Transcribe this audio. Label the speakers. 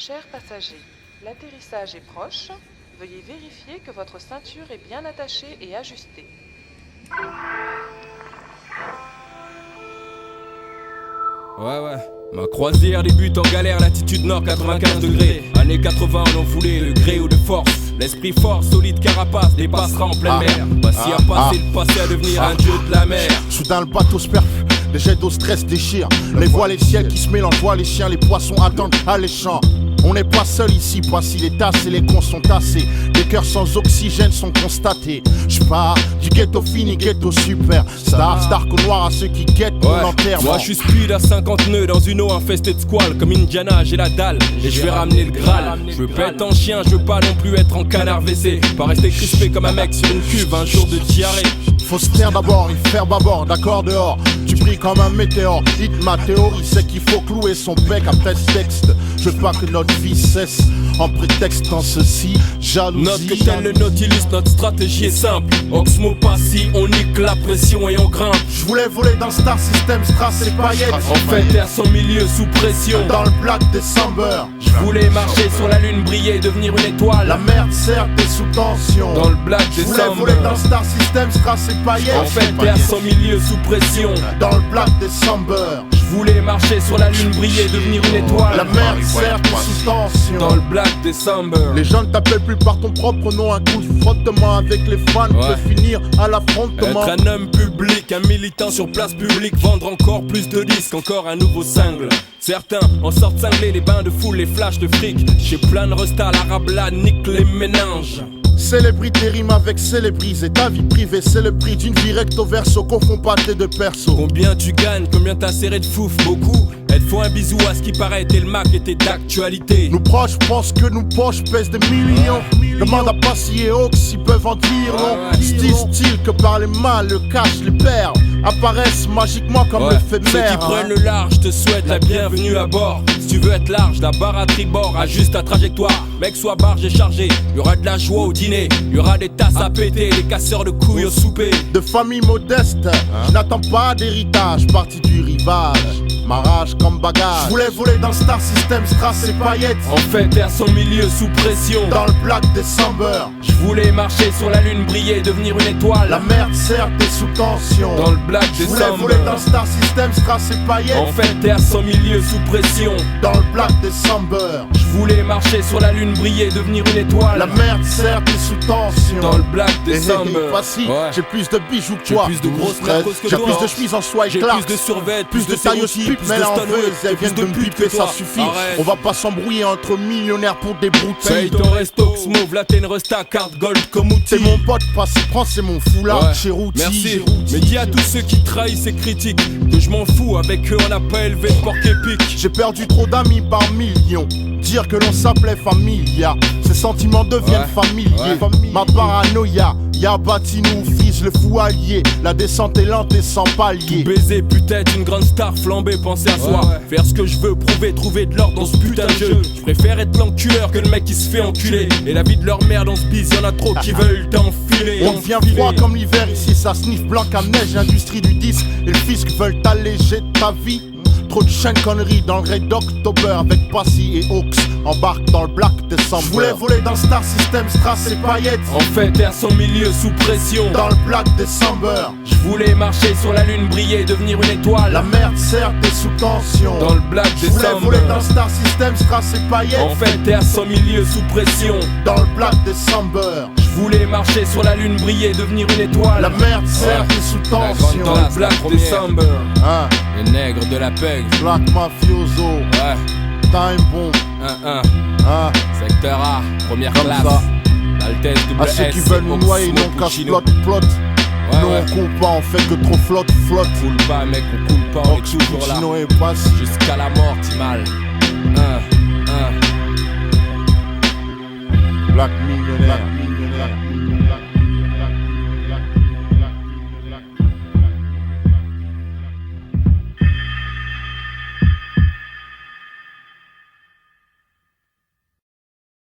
Speaker 1: Chers passagers, l'atterrissage est proche. Veuillez vérifier que votre ceinture est bien attachée et ajustée.
Speaker 2: Ouais. Ma croisière débute en galère, latitude nord 95 degrés. Années 80 on en voulait, le gré ou de force. L'esprit fort, solide carapace, dépassera en pleine mer. Passé à passer, le passé à devenir un dieu de la mer.
Speaker 3: Soudain le bateau se perfue, les jets d'eau stress déchirent. Les voiles et les ciels qui se mélangent, voient les chiens, les poissons attendent alléchants. On n'est pas seul ici, pas si les tasses et les cons sont tassés. Des cœurs sans oxygène sont constatés. J'pars du ghetto fini, ghetto super. Star au noir à ceux qui guettent mon enterrement.
Speaker 2: Moi je suis speed à 50 nœuds dans une eau infestée de squales. Comme Indiana, j'ai la dalle et je vais ramener le Graal. Je veux pas être en chien, je veux pas non plus être en canard WC. Pas rester crispé comme un mec sur une cuve un jour de diarrhée.
Speaker 3: Faut se taire d'abord, il faire bâbord, d'accord dehors. Tu brilles comme un météore. Hit ma théorie, c'est qu'il faut clouer son bec après ce texte. Je veux pas que notre vie cesse en prétextant ceci, jalousie.
Speaker 2: Note que tel le Nautilus, notre stratégie est simple. Oxmo Passy, on nique la pression et on grimpe.
Speaker 3: Je voulais voler dans Star System, Strass et paillettes.
Speaker 2: En fait, terre sans milieu, sous pression.
Speaker 3: Dans le Black December,
Speaker 2: je voulais marcher sur la lune, briller, devenir une étoile.
Speaker 3: La merde certes est sous tension.
Speaker 2: Dans le Black December,
Speaker 3: je voulais voler dans Star System, Strass et paillettes.
Speaker 2: En fait, terre sans milieu, sous pression.
Speaker 3: Dans le Black December,
Speaker 2: je voulais marcher sur la lune, briller, devenir une étoile.
Speaker 3: La merde certes est sous tension.
Speaker 2: Dans le Black December,
Speaker 3: les gens ne t'appellent plus par ton propre nom. Un coup de frottement avec les fans peut finir à l'affrontement.
Speaker 2: Être un homme public, un militant sur place publique. Vendre encore plus de disques, encore un nouveau single. Certains en sortent cinglés, les bains de foule, les flashs de fric. J'ai plein de restas, l'arabe là nique les méninges.
Speaker 3: Célébrité rime avec célébriser. Ta vie privée, c'est le prix d'une vie recto verso. Confonds pas tes deux persos.
Speaker 2: Combien tu gagnes, combien t'as serré de fouf, beaucoup. Elle faut un bisou à ce qui paraît, t'es le Mac était d'actualité.
Speaker 3: Nous proches pensent que nos poches pèsent des millions. Demande à Passy et Hawks s'ils peuvent en dire long. Style que par les mains, le cash, les perles apparaissent magiquement comme l'éphémère.
Speaker 2: Ceux qui prennent le large te souhaitent la bienvenue à bord. Si tu veux être large, la barre à tribord, ajuste ta trajectoire. Mec, sois barge et chargé, y'aura de la joie au dîner. Y'aura des tasses à péter, des casseurs de couilles au souper.
Speaker 3: De famille modeste, je n'attends pas d'héritage, parti du rivage. Ma rage comme bagage. Je voulais voler dans Star System, Strass et paillettes.
Speaker 2: En fait, terre sans milieu, sous pression.
Speaker 3: Dans le Black December,
Speaker 2: je voulais marcher sur la lune, briller, devenir une étoile.
Speaker 3: La merde certes est sous tension.
Speaker 2: Dans le Black December,
Speaker 3: je voulais voler dans Star System, Strass et paillettes.
Speaker 2: En fait, terre sans milieu, sous pression.
Speaker 3: Dans le Black December,
Speaker 2: je voulais marcher sur la lune, briller, devenir une étoile.
Speaker 3: La merde certes est sous tension.
Speaker 2: Dans le Black December,
Speaker 3: j'ai plus de bijoux que toi.
Speaker 2: J'ai plus de grosses mercos que
Speaker 3: j'ai
Speaker 2: toi.
Speaker 3: plus de chemises en soie et
Speaker 2: j'ai
Speaker 3: Clarks.
Speaker 2: plus de survêtements,
Speaker 3: plus de taille pipe, mais là en veut, elles viennent de me piper, ça suffit.
Speaker 2: Arrête.
Speaker 3: On va pas s'embrouiller entre millionnaires pour des broutilles.
Speaker 2: Paye ton resto, Xmove, là t'es une resta, carte gold comme outil.
Speaker 3: C'est mon pote, prends, c'est mon foulard, chez Routy.
Speaker 2: Merci, mais dis à tous ceux qui trahissent et critiquent que je m'en fous, avec eux on n'a pas élevé de porc épique.
Speaker 3: J'ai perdu trop d'amis par millions. Dire que l'on s'appelait familia, ces sentiments deviennent familiers. Ma paranoïa, y'a bâti nous fils le fou allié. La descente est lente et sans palier.
Speaker 2: Baiser, peut-être une grande star flambée, penser à soi. Faire ce que je veux, prouver, trouver de l'or dans ce putain de jeu. Je préfère être l'enculeur que le mec qui se fait enculer. Et la vie de leur mère dans ce bise, y'en a trop qui veulent t'enfiler.
Speaker 3: On devient froid comme l'hiver ici, ça sniffe blanc à neige. Industrie du disque et le fisc veulent alléger ta vie. Trop de chiens conneries dans le raid d'October avec Passy et Hawks. Embarque dans le Black December. Je voulais voler dans Star System, Strass et paillettes.
Speaker 2: En fait, terre sans milieu, sous pression.
Speaker 3: Dans le Black December,
Speaker 2: je voulais marcher sur la lune, briller, devenir une étoile.
Speaker 3: La merde certes est sous tension.
Speaker 2: Dans le Black December,
Speaker 3: je voulais voler dans Star System, Strass et paillettes.
Speaker 2: En fait, terre sans milieu, sous pression.
Speaker 3: Dans le Black December,
Speaker 2: je voulais marcher sur la lune, briller, devenir une étoile.
Speaker 3: La merde certes est sous tension.
Speaker 2: Dans le Black December, les nègres de la peg.
Speaker 3: Black Mafioso, Time Bomb,
Speaker 2: secteur A, première
Speaker 3: comme
Speaker 2: classe.
Speaker 3: Ça.
Speaker 2: Altesse
Speaker 3: à ceux qui veulent nous noyer, non casse plot. Nous on coule pas, on fait que trop flotte.
Speaker 2: Coule pas mec, on coule pas, on est toujours là.
Speaker 3: Et passe.
Speaker 2: Jusqu'à la mort, Timal.
Speaker 3: Black millionnaire.